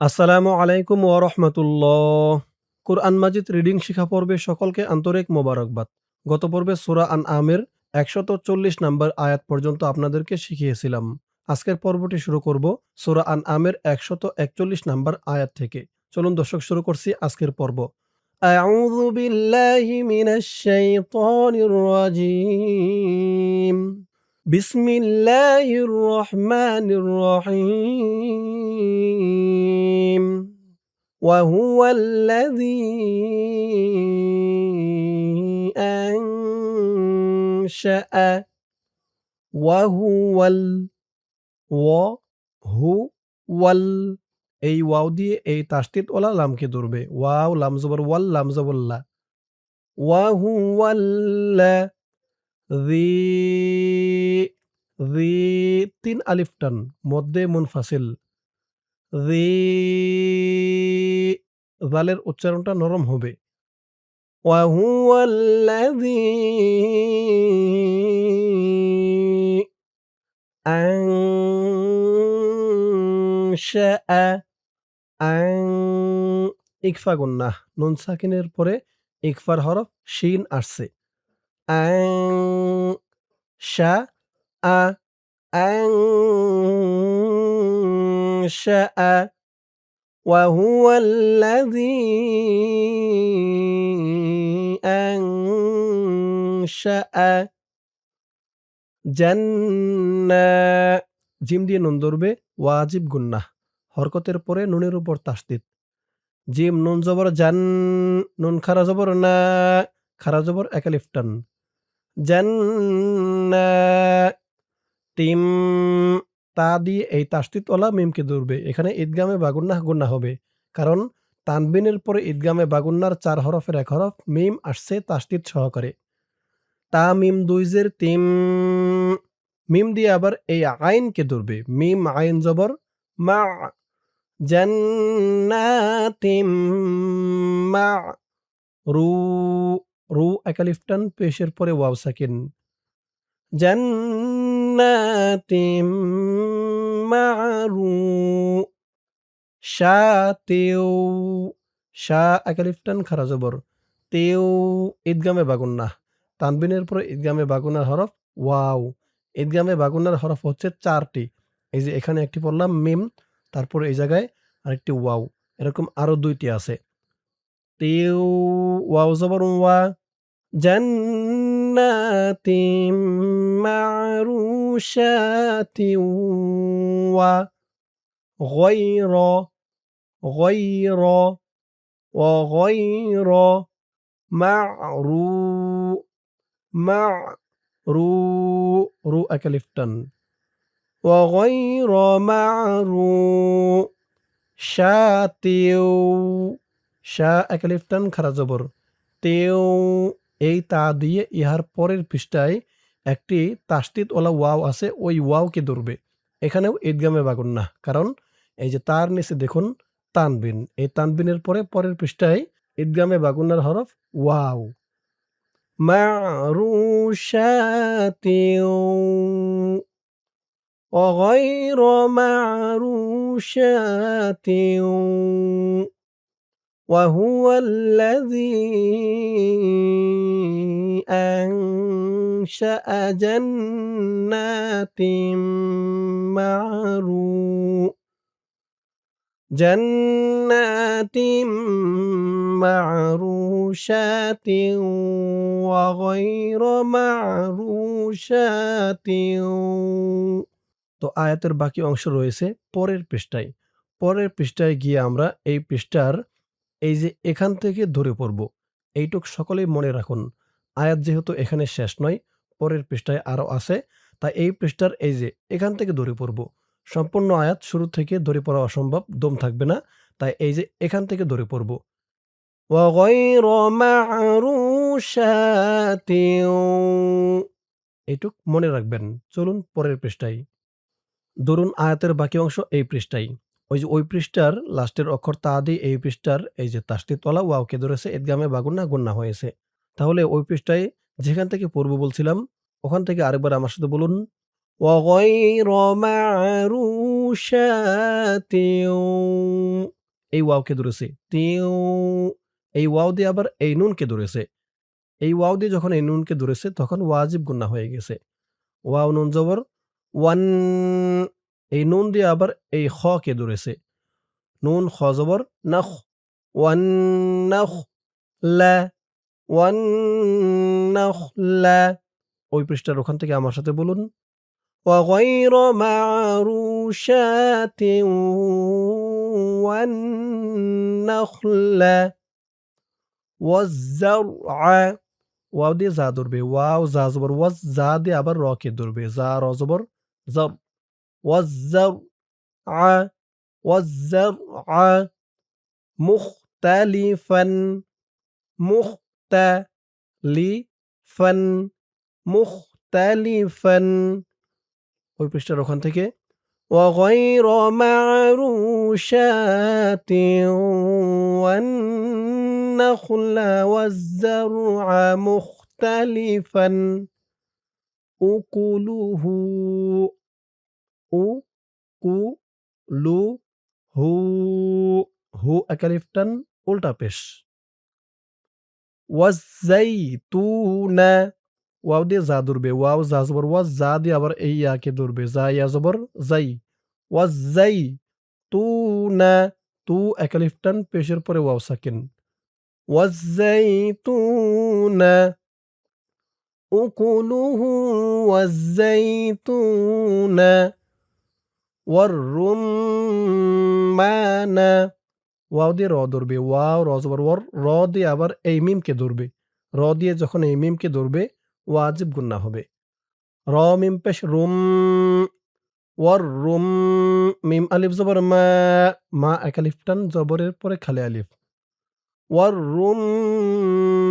আসসালামু আলাইকুম ওয়া রাহমাতুল্লাহ। কুরআন মাজিদ রিডিং শিখা পর্বে সকলকে আন্তরিক মোবারকবাদ। গত পর্বে সূরা আনআমের ১৪০ নাম্বার আয়াত পর্যন্ত আপনাদেরকে শিখিয়েছিলাম। আজকের পর্বটি শুরু করব সূরা আনআমের ১৪১ নাম্বার আয়াত থেকে। চলুন দর্শক শুরু করছি আজকের পর্ব। আউযু বিল্লাহি মিনাশ শাইতানির রাজীম। বিসমিল্লাহির রহমানির রহিম। وهو الذي أنشأ وهو ওয়াল এই ওয়াও দিয়ে এই তাসদীদ ওয়ালা লামকে ধরবে। ওয়াও লাম জবর ওয়াল লাম জবর লা। ওয়াহুয়াল্লা জি জি ৩ আলিফ টান মধ্যে মুনফাসিল। জি জালের উচ্চারণটা নরম হবে। ওয়াহুয়াল্লাযী আনশাআ আন ইকফা গুন্নাহ নুন সাকিনের পরে ইকফার হরফ শিন আসছে। আন শা আ আনশাআ وهو الذي أنشأ জান্না জিম দিয়ে নুন ধরবে ওয়াজিব গুন্নাহ হরকতের পরে নুনের উপর তাসদীদ। জিম নুন জবর জান নুন খারা জবর না খারা জবর এক আলিফ টান জান্না তিম তা দিয়ে এই তাসদীদ ওয়ালা মিমকে ধরবে। এখানে ঈদগামে বা গুন্নাহ গুন্নাহ হবে। কারণ তানবিনের পরে ঈদগামে বা গুন্নার ৪ হরফের ১ হরফ মিম আসছে তাসদীদ সহকারে। তা মিম ২ জের তিম মিম দিয়ে আবার এই আইনকে ধরবে। মিম আইন জবর মা জান্নাতিম মা রু রু এক আলিফ টান পেশের পরে ওয়াও সাকিন জান্নাতিম মা'রু শাতেও শা এক আলিফ টান খারা জবর তেও ঈদগামে বা গুন্নাহ তানবিনের পরে ঈদগামে বা গুন্নার হরফ ওয়াও। ঈদগামে বা গুন্নার হরফ হচ্ছে ৪টি। এই যে এখানে একটি পড়লাম মিম, তারপরে এই জায়গায় আরেকটি ওয়াও। এরকম আরো ২টি আছে। তেও ওয়াও জবর ওয়া জান্নাতিম মা'রুশাতিন ওয়া গয়রা গয়রা ওয়া গয়রা মা'রু মা'রু রু এক আলিফ টান ওয়া গয়রা মা'রু শাতেও শা এক আলিফ টান খারা জবর তেও এই তা দিয়ে ইহার পরের পৃষ্ঠায় একটি তাসদীদ ওয়ালা ওয়াও আছে, ওই ওয়াওকে ধরবে। এখানেও ঈদগামে বা গুন্নাহ, কারণ এই যে তার নিচে দেখুন তানবিন, এই তানবিনের পরে পরের পৃষ্ঠায় ঈদগামে বা গুন্নার হরফ ওয়াও। মা'রুশাতিন وغير معروشات وهو الذي أنشأ جنات معروشات وغير معروشات। তো আয়াতের বাকি অংশ রয়েছে পরের পৃষ্ঠায়। পরের পৃষ্ঠায় গিয়ে আমরা এই পৃষ্ঠার এই যে এখান থেকে ধরে পড়ব। এইটুক সকলেই মনে রাখুন। আয়াত যেহেতু এখানে শেষ নয়, পরের পৃষ্ঠায় আরো আছে, তাই এই পৃষ্ঠার এই যে এখান থেকে ধরে পড়ব। সম্পূর্ণ আয়াত শুরু থেকে ধরে পড়া অসম্ভব, দম থাকবে না। তাই এই যে এখান থেকে ধরে পড়ব। وغير معروشات এইটুক মনে রাখবেন। চলুন পরের পৃষ্ঠায়। ধরুন আয়াতের বাকি অংশ এই পৃষ্ঠায়। ওই যে ওই পৃষ্ঠার লাস্টের অক্ষর তা দিয়ে এই পৃষ্ঠার এই যে তাসদীদ ওয়ালা ওয়াওকে ধরেছে, ঈদগামে বা গুন্নাহ গুন্নাহ হয়েছে। তাহলে ওই পৃষ্ঠায় যেখান থেকে পড়ব বলছিলাম, ওখান থেকে আরেকবার আমার সাথে বলুন। وغير معروشات এই ওয়াওকে ধরেছে। তিউ এই ওয়াও দিয়ে আবার এই নুনকে ধরেছে। এই ওয়াও দিয়ে যখন এই নুনকে ধরেছে তখন ওয়াজিব গুন্না হয়ে গেছে। ওয়াও নুন জবর ওয়ান এই নুন দিয়ে আবার এই খ কে ধরেছে। নুন খ জবর নখ ওয়ান নখ লা ওয়ান নখ লা। ওই পৃষ্ঠার ওখান থেকে আমার সাথে বলুন। وغير معروشات والنخل والزرع ওয়াও দিয়ে যা ধরবে ওয়াও যা জবর ওয়াজ যা দিয়ে আবার র কে ধরবে যা র জবর জর ওয়াজ্জার আ ওয়াজ্জার আ মুখতালিফান মুখতালিফান মুখতালিফান ওই পৃষ্ঠার ওখান থেকে وغير معروشات والنخل والزرع مختلفا أكله أكله হু একালিফটান উল্টা পেশ ওয়াজ্জাইতুনা ওয়াও দিয়ে যা ধরবে ওয়াও যা জবর ওয়াজ যা দিয়ে আবার এই ইয়াকে ধরবে যা ইয়া জবর যাই ওয়াজ্জাই তু না তু একালিফটান পেশের পরে ওয়াও সাকিন ওয়াজ্জাইতুনা উকুলুহু ওয়াজ্জাইতুনা ওয়াররুম্মানা ওয়াও দিয়ে র ধরবে ওয়াও র জবর ওয়ার র দিয়ে আবার এই মিমকে ধরবে র দিয়ে যখন এই মিমকে ধরবে ওয়াজিব গুন্না হবে র মিম পেশ রুম ওয়ার রুম মিম আলিফ জবর মা মা এক আলিফ টান জবরের পরে খালি আলিফ ওয়ার রুম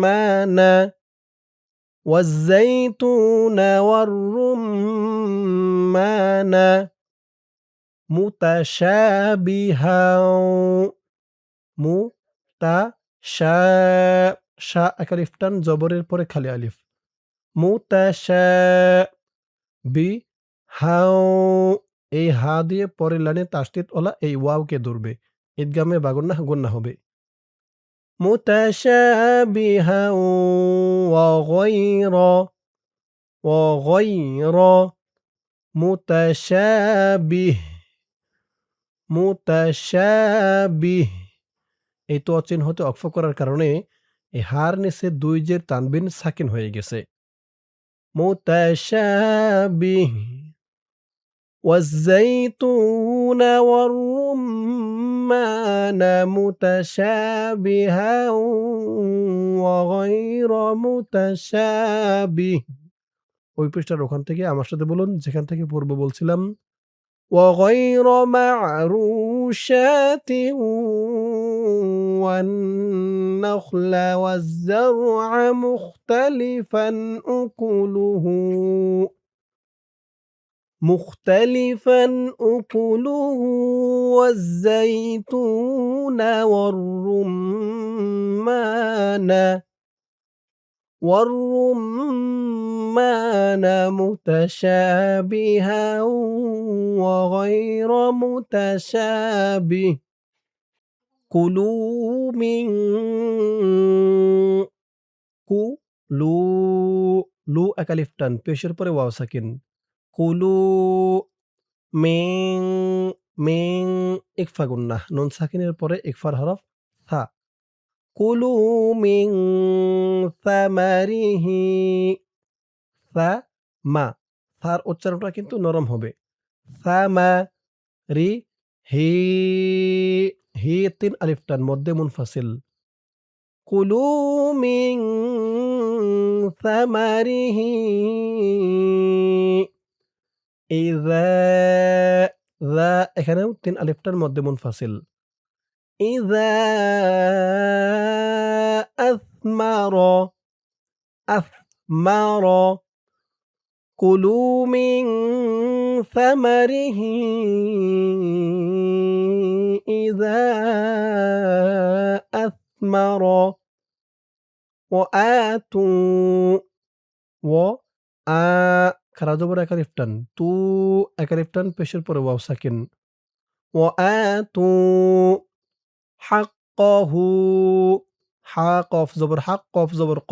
মানা والزيتون والرمان متشابها মুতাশা শা একালিফ টান জবরের পরে খালি আলিফ মুতাশাবিহাও এই হা দিয়ে পরের লাইনে তাসদিদ ওলা এই ওয়াওকে ধরবে ঈদগামে বা গুন্না হবে মুতাশাবিহাও ওয়া গায়রা মুতাশাবিহ এই তো চিহ্ন হতে অক্ফ করার কারণে এই হার নিচে দুই জের তানবিন সাকিন হয়ে গেছে মুতাশাবিহ والزيتون والرمان متشابها وغير متشابه ওই পৃষ্ঠার ওখান থেকে আমার সাথে বলুন যেখান থেকে পূর্বে বলছিলাম وغير معروشات والنخل والزرع مختلفا أكله والزيتون والرمان متشابها وغير متشابه كلوا من লু একালিফ টান পেশের পরে ওয়াও সাকিন কুলু মিং মিং ইকফা গুন্নাহ নুন সাকিনের পরে ইকফার হরফ থা কুলু মিং সামারিহি সা মা সার উচ্চারণটা কিন্তু নরম হবে সামা রি হি হি তিন আলিফ টান মধ্যে মুনফাসিল কুলু মিং সামারিহি ইযা এখানেও তিন আলিফটার মধ্যে মুনফাসিল ইযা আসমার কুলু মিন সামারিহি ইযা আসমার ওয়াতু আ খারা জবর একালিফ টান তু একালিফ টান পেশের পরে ওয়াও সাকিন ওয়াতু হাক্কাহু হা কফ জবর হাক কফ জবর ক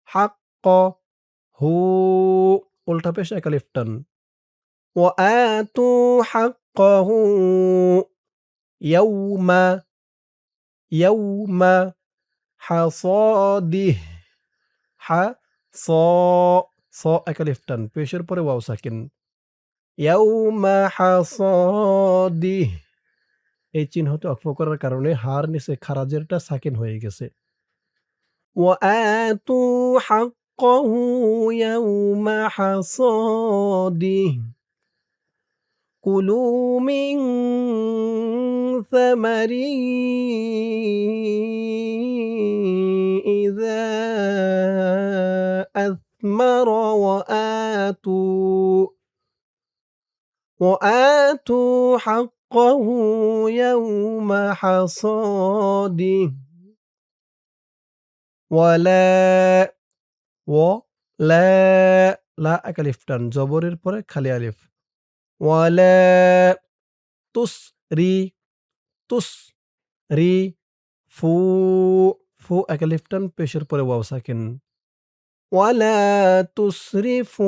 হাক্ক হু উল্টা পেশ এক আলিফ টান وآتوا حقه يوم يوم حصاده ح ص ص এক আলিফ টান পেশের পরে ওয়াও সাকিন يوم حصاده এই চিহ্নটি অক্ষ করার কারণে হার নিচে খারাজেরটা সাকিন হয়ে গেছে وآتوا حقه يوم حصاده كلوا من ثمره إذا أثمر وآتوا حقه يوم حصاده ولا লা এক আলিফ টান জবরের পরে খালি আলিফ ওয়ালা তুসরি ফু ফু এক আলিফ টান পেশের পরে ওয়াও সাকিন ওয়ালা তুসরিফু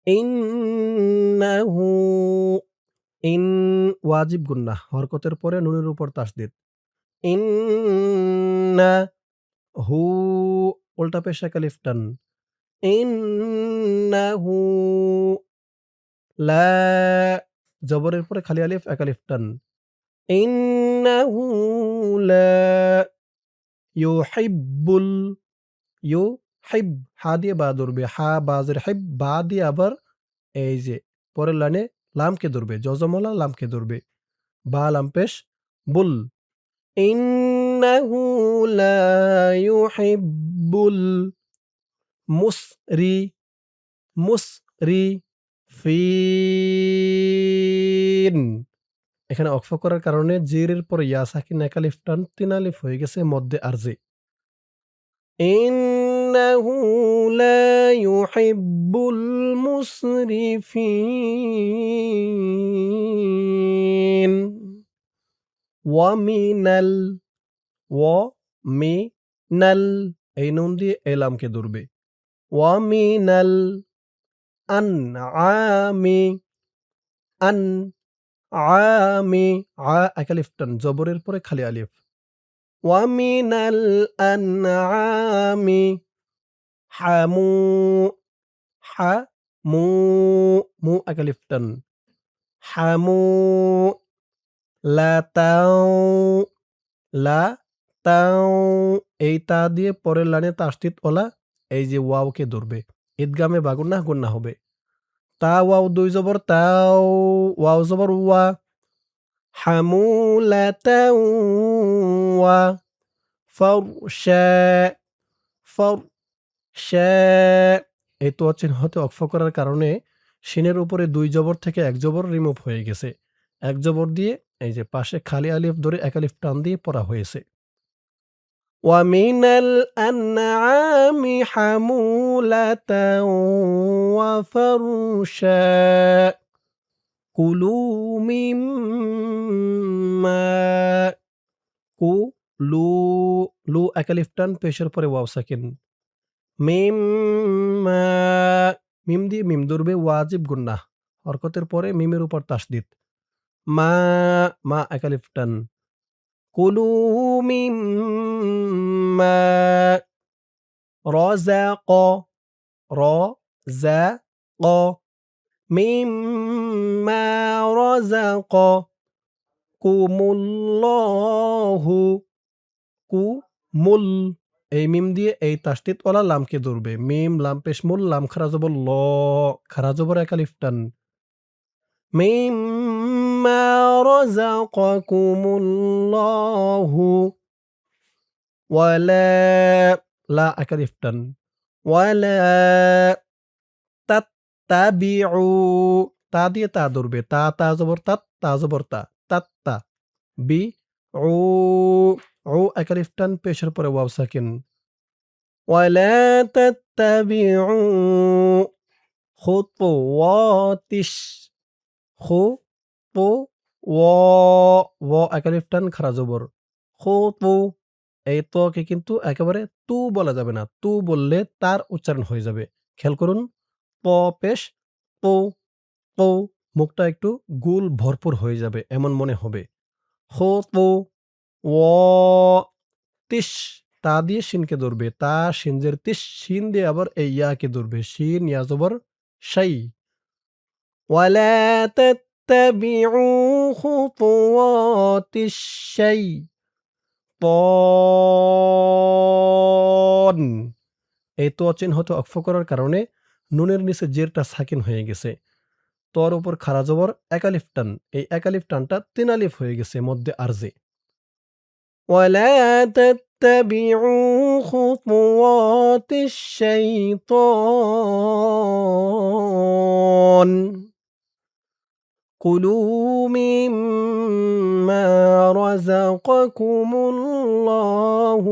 ইন্নাহু ইন ওয়াজিব গুন্নাহ হরকতের পরে নুনের উপর তাসদীদ ইন্না হু উল্টা পেশ এক আলিফ টান ইন্নাহু লা জবরের পরে খালি আলিফ এক আলিফ টান ইন্নাহু লা ইউহিব্বুল ইউহিব হা দিয়ে বা ধরবে হা বাজের হিব বা দিয়ে আবার এই যে পরের লাইনে লামকে ধরবে জজমলা লামকে ধরবে বা লাম পেশ বুল ইন্নাহু লা ইউহিব্বুল মুসরিফিন এখানে অক্ফ করার কারণে জেরের পরে ইয়া সাকিন এক আলিফ টান তিন আলিফ হয়ে গেছে মধ্যে আরজি ইন্নাহু লা ইউহিব্বুল মুসরিফিন ওয়ামিনাল এই নুন দিয়ে এলামকে ধরবে ওয়ামিনাল আনআমি আ এক আলিফ টান জবরের পরে খালি আলিফ ওয়ামিনাল আনআমি হামু মু এক আলিফ টান হামু লাতাও এই তা দিয়ে পরের লাইনে তাসদীদ ওলা এই যে ওয়াওকে ধরবে ঈদগামে বা গুন্নাহ হবে তা ওয়াও দুই জবর তাও ওয়াও জবর ওয়া হামুলাতাও ওয়া ফারশা এই তো চিহ্নতে অক্ফ করার কারণে শিনের উপরে দুই জবর থেকে এক জবর রিমুভ হয়ে গেছে এক জবর দিয়ে এই যে পাশে খালি আলিফ ধরে এক আলিফ টান দিয়ে পড়া হয়েছে ওয়ামিনাল আনআমি হামুলাতাও ওয়া ফারশা কুলু মিম্মা লু এক আলিফ টান পেশের পরে ওয়াও সাকিন মিম্মা মিম দিয়ে মিম ধরবে ওয়াজিব গুন্নাহ হরকতের পরে মিমের উপর তাসদীদ মা এক আলিফ টান কুলু মিম্মা রাযাক মিম্মা রাযাকাকুমুল্লাহু কুমুল এই মিম দিয়ে এই তাসদীদ ওয়ালা লামকে ধরবে মিম লাম পেশ মুল লাম খারা জবর ল খারা জবর এক আলিফ টান মিম্মা রাযাকাকুমুল্লাহু ওয়ালা লা এক আলিফ টান ওয়ালা তাত্তাবিউ তা দিয়ে তা ধরবে তা জবর তা জবর তাত্তা বি ও এক আলিফ টান পেশের পরে ওয়াও সাকিন ওয়ালা তাত্তাবিউ খুতুওয়াতিস খু তু এক আলিফ টান খাড়া জবর। খুতু এই তকে কিন্তু একেবারে তু বলা যাবে না। তু বললে তার উচ্চারণ হয়ে যাবে। খেয়াল করুন ত পেশ তু, তু মুখটা একটু গুল ভরপুর হয়ে যাবে এমন মনে হবে। খুতু ওয়া তিস তা দিয়ে শিনকে ধরবে। তা শিনজের তিস শিন দিয়ে আবার এই ইয়াকে ধরবে। শিন ইয়া জবর শাই। ওয়ালা তাত্তাবিউ খুতুওয়াতিস শাই তন এই ত চিহ্নটা অক্ষ করার কারণে নুনের নিচে জেরটা সাকিন হয়ে গেছে। তর উপর খাড়া জবর এক আলিফ টান। এই এক আলিফ টানটা ৩ আলিফ হয়ে গেছে মধ্যে আরজে। ولا تتبعوا خطوات الشيطان كلوا مما رزقكم الله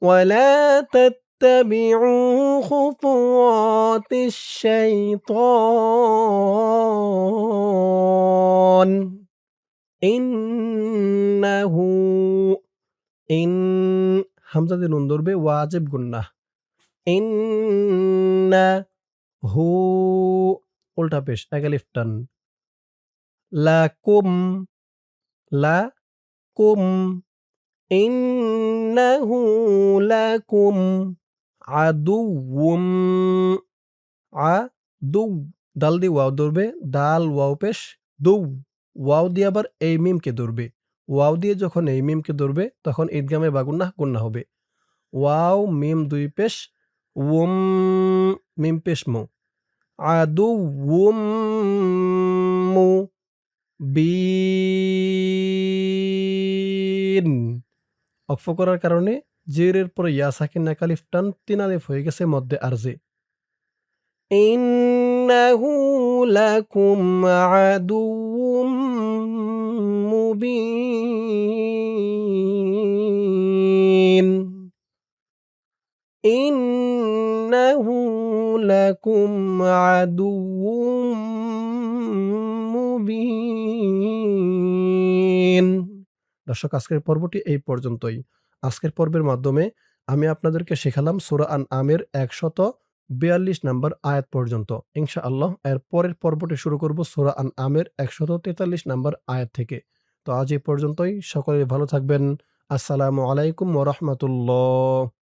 ولا تتبعوا خطوات الشيطان إنه ইন হামজা দিয়ে নুন ধরবে ওয়াজিব গুন্নাহ ইন্না হু উল্টা পেশ এক আলিফ টান লাকুম লাকুম ইন্নাহু লাকুম আদুউম আদু ডাল দিয়ে ওয়াও ধরবে ডাল ওয়াও পেশ দু ওয়াও দিয়ে আবার এই মিমকে ধরবে। ওয়াও দিয়ে যখন এই মিমকে ধরবে তখন ঈদগামে বা গুন্নাহ হবে। ওয়াও মিম দুই পেশ উম মিম পেশ মু আদুউম মু বিন অক্ফ করার কারণে জেরের পরে ইয়া সাকিন এক আলিফ টান ৩ আলিফ হয়ে গেছে মধ্যে আরজে। ইন্নাহু লাকুম আদুউম মুবিন ইন্নাহু লাকুম আদুউম মুবিন। দর্শক আজকের পর্বটি এই পর্যন্তই। আজকের পর্বের মাধ্যমে আমি আপনাদেরকে শেখালাম সূরা আনআমের ১৪২ নম্বর আয়াত পর্যন্ত। ইনশাআল্লাহ এর পরের পর্বটি শুরু করব সূরা আনআমের ১৪৩ নম্বর আয়াত থেকে। তো আজ এই পর্যন্তই। সকলে ভালো থাকবেন। আসসালামু আলাইকুম ওয়া রাহমাতুল্লাহ।